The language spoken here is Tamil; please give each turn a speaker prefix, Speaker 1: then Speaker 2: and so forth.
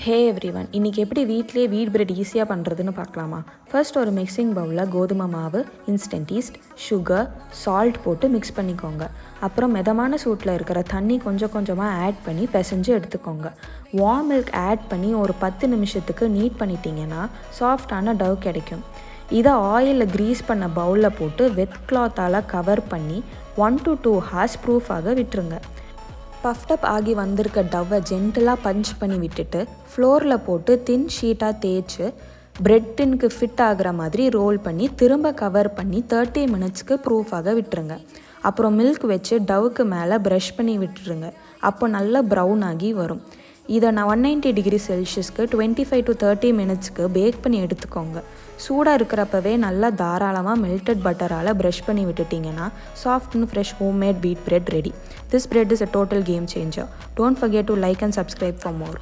Speaker 1: ஹே எவ்ரிவன், இன்றைக்கி எப்படி வீட்டிலே வீட் பிரெட் ஈஸியாக பண்ணுறதுன்னு பார்க்கலாமா? ஃபர்ஸ்ட் ஒரு மிக்சிங் பவுலில் கோதுமை மாவு, இன்ஸ்டன்ட் ஈஸ்ட், சுகர், சால்ட் போட்டு மிக்ஸ் பண்ணிக்கோங்க. அப்புறம் மிதமான சூட்டில் இருக்கிற தண்ணி கொஞ்சம் கொஞ்சமாக ஆட் பண்ணி பிசைஞ்சு எடுத்துக்கோங்க. வார்ம் மில்க் ஆட் பண்ணி ஒரு 10 நிமிஷத்துக்கு நீட் பண்ணிட்டீங்கன்னா சாஃப்டான டவ் கிடைக்கும். இதை ஆயிலில் க்ரீஸ் பண்ண பவுலில் போட்டு வெட் கிளாத்தால் கவர் பண்ணி 1 to 2 hours ப்ரூஃபாக விட்டுருங்க. பஃப்டப் ஆகி வந்திருக்க டவ்வை ஜென்டலாக பஞ்ச் பண்ணி விட்டுட்டு ஃப்ளோரில் போட்டு தின் ஷீட்டாக தேய்ச்சி பிரெட் டின்னுக்கு ஃபிட் ஆகிற மாதிரி ரோல் பண்ணி திரும்ப கவர் பண்ணி 30 minutesக்கு ப்ரூஃபாக விட்டுருங்க. அப்புறம் மில்க் வச்சு டவுக்கு மேலே ப்ரஷ் பண்ணி விட்டுருங்க. அப்போ நல்லா ப்ரௌன் ஆகி வரும். இதை நான் 190 degree Celsiusக்கு 25 to 30 minutesக்கு பேக் பண்ணி எடுத்துக்கோங்க. சூடாக இருக்கிறப்பவே நல்லா தாராளமாக மெல்டட் பட்டரால் ப்ரஷ் பண்ணி விட்டுட்டிங்கன்னா soft and fresh homemade wheat bread ready. This bread is a total game changer. Don't forget to like and subscribe for more.